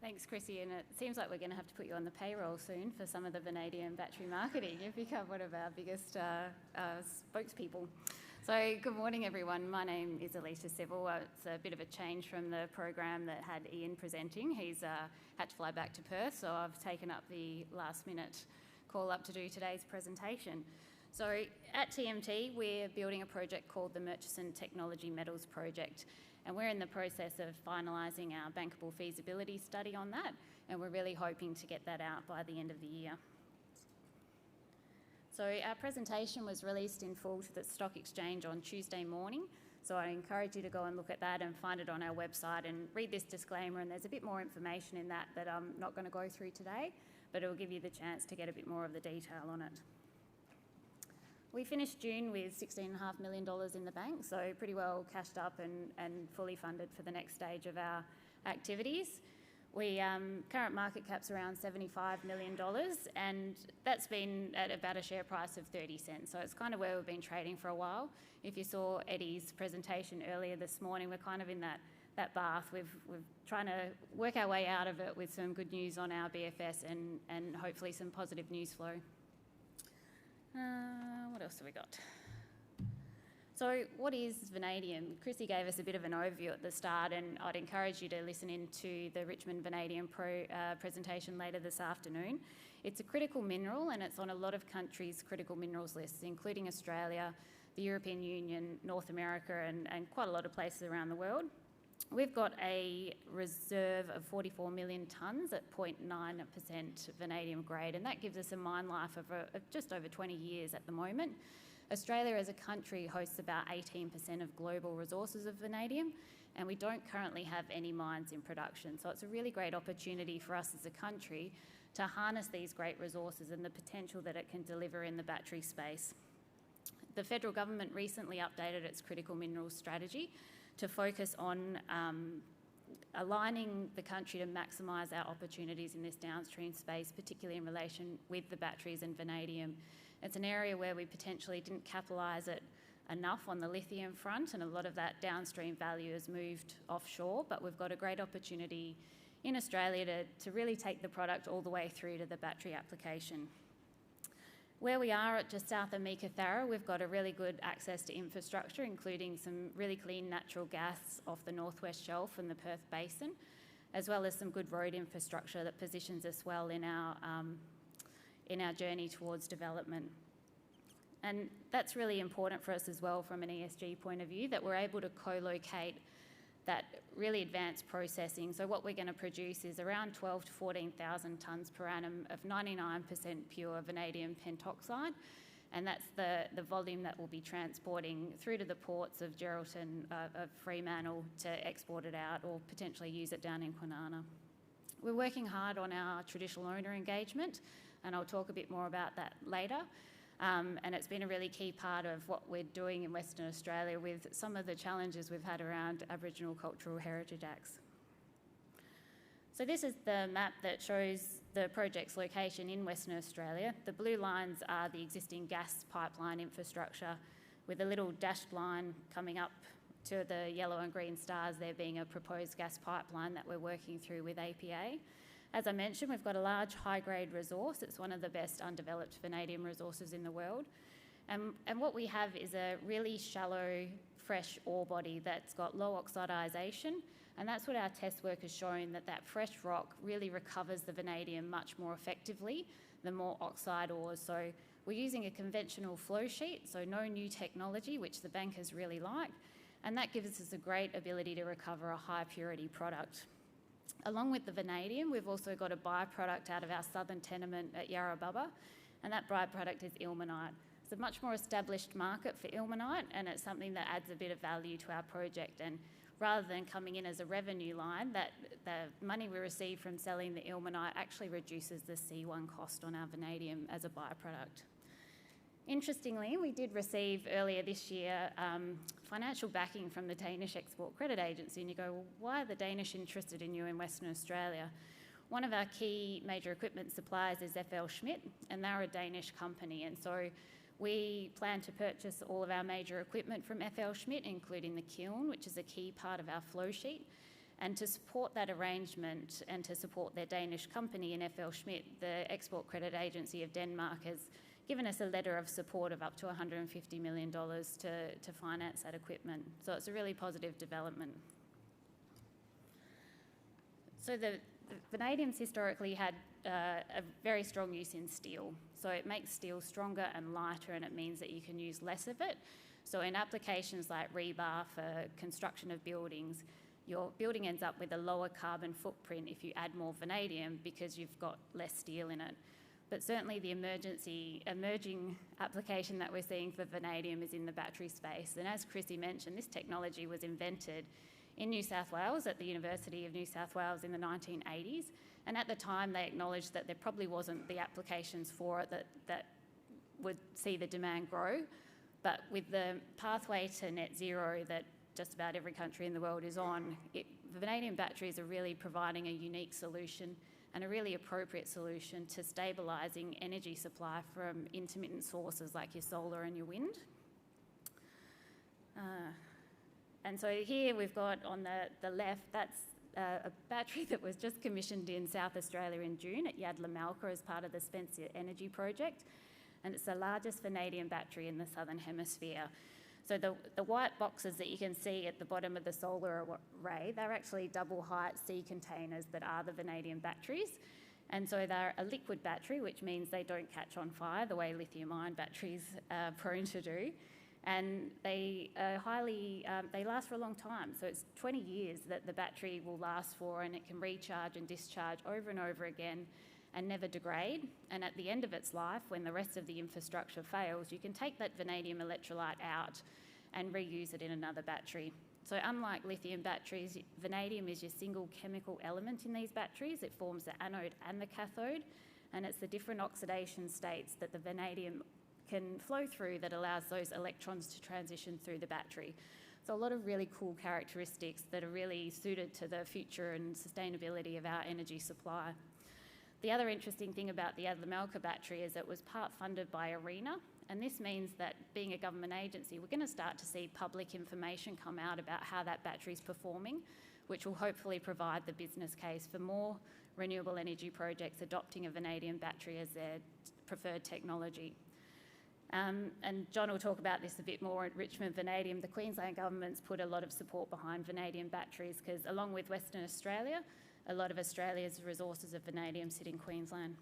Thanks, Chrissy, and it seems like we're going to have to put you on the payroll soon for some of the vanadium battery marketing. You've become one of our biggest spokespeople. So good morning, everyone. My name is Elisha. It's a bit of a change from the program that had Ian presenting. He's had to fly back to Perth, so I've taken up the last-minute call up to do today's presentation. So at TMT, we're building a project called the Murchison Technology Metals Project, and we're in the process of finalising our bankable feasibility study on that, and we're really hoping to get that out by the end of the year. So our presentation was released in full to the stock exchange on Tuesday morning, so I encourage you to go and look at that and find it on our website and read this disclaimer, and there's a bit more information in that I'm not going to go through today, but it will give you the chance to get a bit more of the detail on it. We finished June with $16.5 million in the bank, so pretty well cashed up and fully funded for the next stage of our activities. Current market cap's around $75 million, and that's been at about a share price of 30 cents, so it's kind of where we've been trading for a while. If you saw Eddie's presentation earlier this morning, we're kind of in that bath. We're trying to work our way out of it with some good news on our BFS and hopefully some positive news flow. What else have we got? So what is vanadium? Chrissy gave us a bit of an overview at the start, and I'd encourage you to listen into the Richmond Vanadium presentation later this afternoon. It's a critical mineral, and it's on a lot of countries' critical minerals lists, including Australia, the European Union, North America, and quite a lot of places around the world. We've got a reserve of 44 million tonnes at 0.9% vanadium grade, and that gives us a mine life of just over 20 years at the moment. Australia as a country hosts about 18% of global resources of vanadium, and we don't currently have any mines in production. So it's a really great opportunity for us as a country to harness these great resources and the potential that it can deliver in the battery space. The federal government recently updated its critical minerals strategy to focus on aligning the country to maximise our opportunities in this downstream space, particularly in relation with the batteries and vanadium. It's an area where we potentially didn't capitalise it enough on the lithium front, and a lot of that downstream value has moved offshore, but we've got a great opportunity in Australia to really take the product all the way through to the battery application. Where we are at just south of Meekatharra, we've got a really good access to infrastructure, including some really clean natural gas off the northwest shelf and the Perth Basin, as well as some good road infrastructure that positions us well in our journey towards development. And that's really important for us as well from an ESG point of view, that we're able to co-locate that really advanced processing. So what we're going to produce is around 12 to 14,000 tonnes per annum of 99% pure vanadium pentoxide, and that's the volume that we'll be transporting through to the ports of Geraldton, of Fremantle, to export it out or potentially use it down in Kwinana. We're working hard on our traditional owner engagement, and I'll talk a bit more about that later. And it's been a really key part of what we're doing in Western Australia with some of the challenges we've had around Aboriginal Cultural Heritage Acts. So this is the map that shows the project's location in Western Australia. The blue lines are the existing gas pipeline infrastructure, with a little dashed line coming up to the yellow and green stars there being a proposed gas pipeline that we're working through with APA. As I mentioned, we've got a large high-grade resource. It's one of the best undeveloped vanadium resources in the world. And what we have is a really shallow, fresh ore body that's got low oxidisation, and that's what our test work has shown, that fresh rock really recovers the vanadium much more effectively than more oxide ores. So we're using a conventional flow sheet, so no new technology, which the bankers really like, and that gives us a great ability to recover a high-purity product. Along with the vanadium, we've also got a byproduct out of our southern tenement at Yarrabubba, and that byproduct is ilmenite. It's a much more established market for ilmenite, and it's something that adds a bit of value to our project. And rather than coming in as a revenue line, that the money we receive from selling the ilmenite actually reduces the C1 cost on our vanadium as a byproduct. Interestingly, we did receive earlier this year financial backing from the Danish Export Credit Agency, and you go, well, why are the Danish interested in you in Western Australia? One of our key major equipment suppliers is FLSmidth, and they're a Danish company, and so we plan to purchase all of our major equipment from FLSmidth, including the kiln, which is a key part of our flow sheet. And to support that arrangement and to support their Danish company in FL Schmidt, the Export Credit Agency of Denmark has given us a letter of support of up to $150 million to finance that equipment. So it's a really positive development. So the vanadium's historically had a very strong use in steel. So it makes steel stronger and lighter, and it means that you can use less of it. So in applications like rebar for construction of buildings, your building ends up with a lower carbon footprint if you add more vanadium because you've got less steel in it. But certainly the emerging application that we're seeing for vanadium is in the battery space. And as Chrissy mentioned, this technology was invented in New South Wales at the University of New South Wales in the 1980s. And at the time, they acknowledged that there probably wasn't the applications for it that would see the demand grow. But with the pathway to net zero that just about every country in the world is on, vanadium batteries are really providing a unique solution and a really appropriate solution to stabilising energy supply from intermittent sources like your solar and your wind. And so here we've got on the left, that's a battery that was just commissioned in South Australia in June at Yadlamalka as part of the Spencer Energy Project. And it's the largest vanadium battery in the Southern Hemisphere. So the white boxes that you can see at the bottom of the solar array, they're actually double height sea containers that are the vanadium batteries. And so they're a liquid battery, which means they don't catch on fire the way lithium-ion batteries are prone to do. And they last for a long time. So it's 20 years that the battery will last for, and it can recharge and discharge over and over again and never degrade. And at the end of its life, when the rest of the infrastructure fails, you can take that vanadium electrolyte out and reuse it in another battery. So unlike lithium batteries, vanadium is your single chemical element in these batteries. It forms the anode and the cathode, and it's the different oxidation states that the vanadium can flow through that allows those electrons to transition through the battery. So a lot of really cool characteristics that are really suited to the future and sustainability of our energy supply. The other interesting thing about the Yadlamalka battery is it was part funded by ARENA, and this means that being a government agency, we're going to start to see public information come out about how that battery is performing, which will hopefully provide the business case for more renewable energy projects adopting a vanadium battery as their preferred technology. And John will talk about this a bit more at Richmond Vanadium. The Queensland government's put a lot of support behind vanadium batteries because along with Western Australia, a lot of Australia's resources of vanadium sit in Queensland.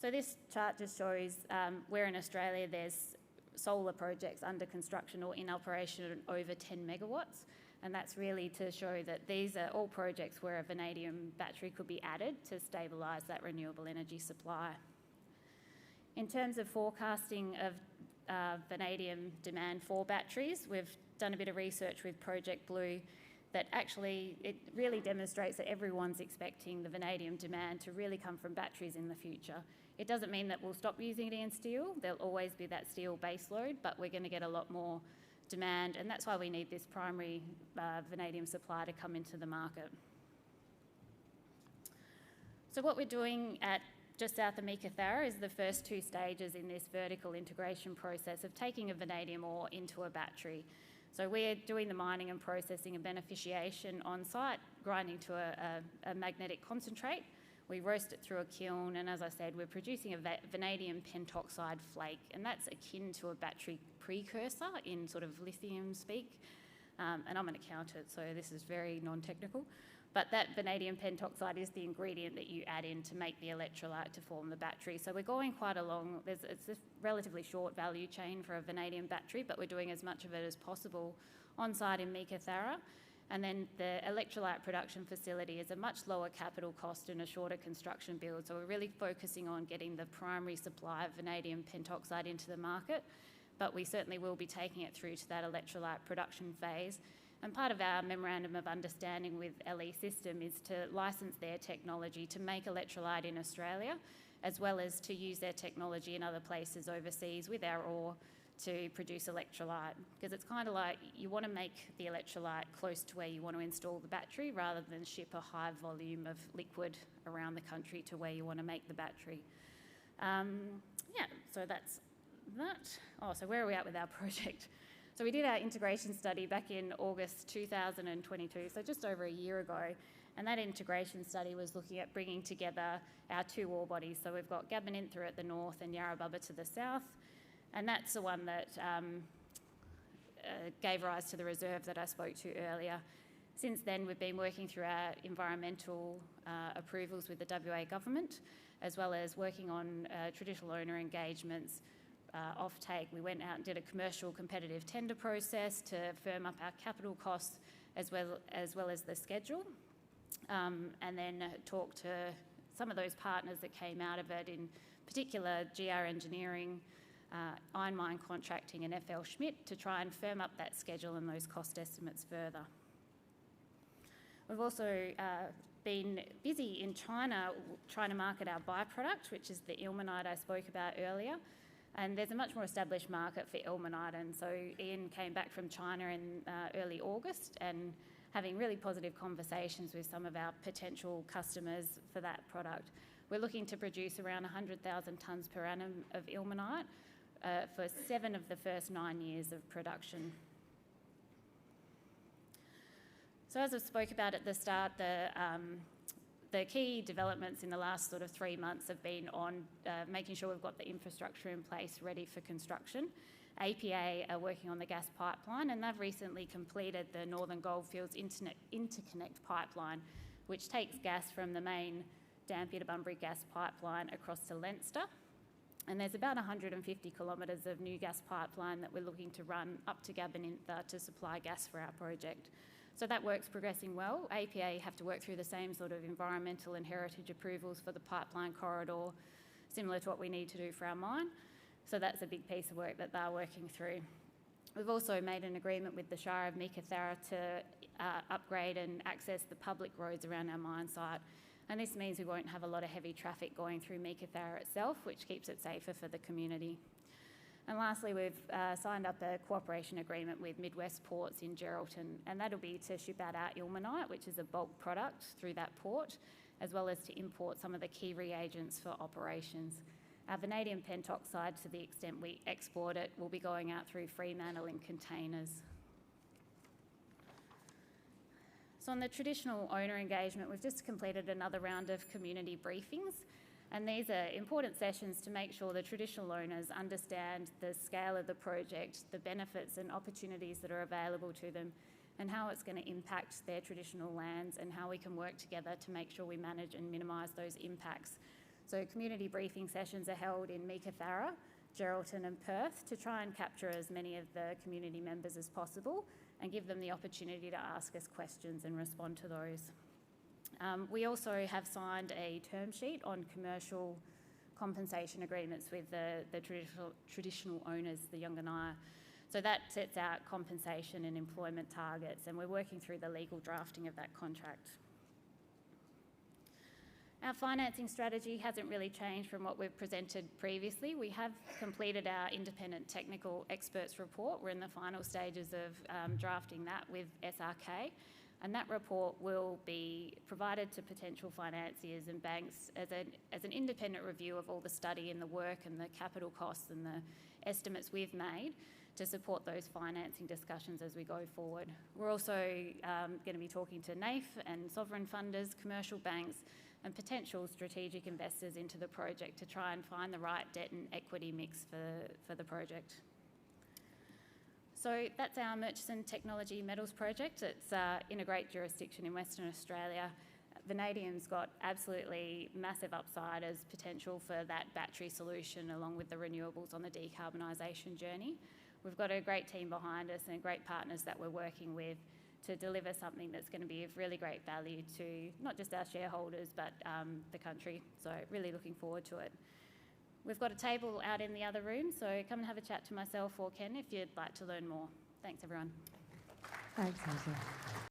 So this chart just shows where in Australia there's solar projects under construction or in operation at over 10 megawatts. And that's really to show that these are all projects where a vanadium battery could be added to stabilise that renewable energy supply. In terms of forecasting of vanadium demand for batteries, we've done a bit of research with Project Blue that actually it really demonstrates that everyone's expecting the vanadium demand to really come from batteries in the future. It doesn't mean that we'll stop using it in steel. There'll always be that steel baseload, but we're going to get a lot more demand, and that's why we need this primary vanadium supply to come into the market. So what we're doing at just south of Meekatharra is the first two stages in this vertical integration process of taking a vanadium ore into a battery. So we're doing the mining and processing and beneficiation on site, grinding to a magnetic concentrate. We roast it through a kiln, and as I said, we're producing a vanadium pentoxide flake, and that's akin to a battery precursor in sort of lithium speak. And I'm an accountant, so this is very non-technical. But that vanadium pentoxide is the ingredient that you add in to make the electrolyte to form the battery. So we're going quite along. It's a relatively short value chain for a vanadium battery, but we're doing as much of it as possible on site in Meekatharra. And then the electrolyte production facility is a much lower capital cost and a shorter construction build. So we're really focusing on getting the primary supply of vanadium pentoxide into the market, but we certainly will be taking it through to that electrolyte production phase. And part of our memorandum of understanding with LE System is to license their technology to make electrolyte in Australia, as well as to use their technology in other places overseas with our ore to produce electrolyte. Because it's kind of like you want to make the electrolyte close to where you want to install the battery rather than ship a high volume of liquid around the country to where you want to make the battery. So that's that. Oh, so where are we at with our project? So we did our integration study back in August 2022, so just over a year ago, and that integration study was looking at bringing together our two ore bodies. So we've got Gabonintha at the north and Yarrabubba to the south, and that's the one that gave rise to the reserve that I spoke to earlier. Since then, we've been working through our environmental approvals with the WA government, as well as working on traditional owner engagements, offtake. We went out and did a commercial competitive tender process to firm up our capital costs as well as the schedule, and then talked to some of those partners that came out of it, in particular GR Engineering, Iron Mine Contracting and FL Schmidt, to try and firm up that schedule and those cost estimates further. We've also been busy in China trying to market our byproduct, which is the ilmenite I spoke about earlier. And there's a much more established market for ilmenite, and so Ian came back from China in early August and having really positive conversations with some of our potential customers for that product. We're looking to produce around 100,000 tonnes per annum of ilmenite for 7 of the first 9 years of production. So as I spoke about at the start, the key developments in the last sort of 3 months have been on making sure we've got the infrastructure in place ready for construction. APA are working on the gas pipeline, and they've recently completed the Northern Goldfields Interconnect pipeline, which takes gas from the main Dampier to Bunbury gas pipeline across to Leinster. And there's about 150 kilometres of new gas pipeline that we're looking to run up to Gabonintha to supply gas for our project. So that work's progressing well. APA have to work through the same sort of environmental and heritage approvals for the pipeline corridor, similar to what we need to do for our mine. So that's a big piece of work that they're working through. We've also made an agreement with the Shire of Meekatharra to upgrade and access the public roads around our mine site. And this means we won't have a lot of heavy traffic going through Meekatharra itself, which keeps it safer for the community. And lastly, we've signed up a cooperation agreement with Midwest Ports in Geraldton, and that'll be to ship out our ilmenite, which is a bulk product, through that port, as well as to import some of the key reagents for operations. Our vanadium pentoxide, to the extent we export it, will be going out through Fremantle in containers. So on the traditional owner engagement, we've just completed another round of community briefings. And these are important sessions to make sure the traditional owners understand the scale of the project, the benefits and opportunities that are available to them, and how it's going to impact their traditional lands, and how we can work together to make sure we manage and minimise those impacts. So community briefing sessions are held in Meekatharra, Geraldton and Perth to try and capture as many of the community members as possible and give them the opportunity to ask us questions and respond to those. We also have signed a term sheet on commercial compensation agreements with the traditional owners, the Yunganaya. So that sets out compensation and employment targets, and we're working through the legal drafting of that contract. Our financing strategy hasn't really changed from what we've presented previously. We have completed our independent technical experts report. We're in the final stages of drafting that with SRK. And that report will be provided to potential financiers and banks as an independent review of all the study and the work and the capital costs and the estimates we've made to support those financing discussions as we go forward. We're also going to be talking to NAIF and sovereign funders, commercial banks and potential strategic investors into the project to try and find the right debt and equity mix for the project. So that's our Murchison Technology Metals Project. It's in a great jurisdiction in Western Australia. Vanadium's got absolutely massive upside as potential for that battery solution along with the renewables on the decarbonisation journey. We've got a great team behind us and great partners that we're working with to deliver something that's going to be of really great value to not just our shareholders but the country. So really looking forward to it. We've got a table out in the other room, so come and have a chat to myself or Ken if you'd like to learn more. Thanks, everyone. Thanks, Elisha.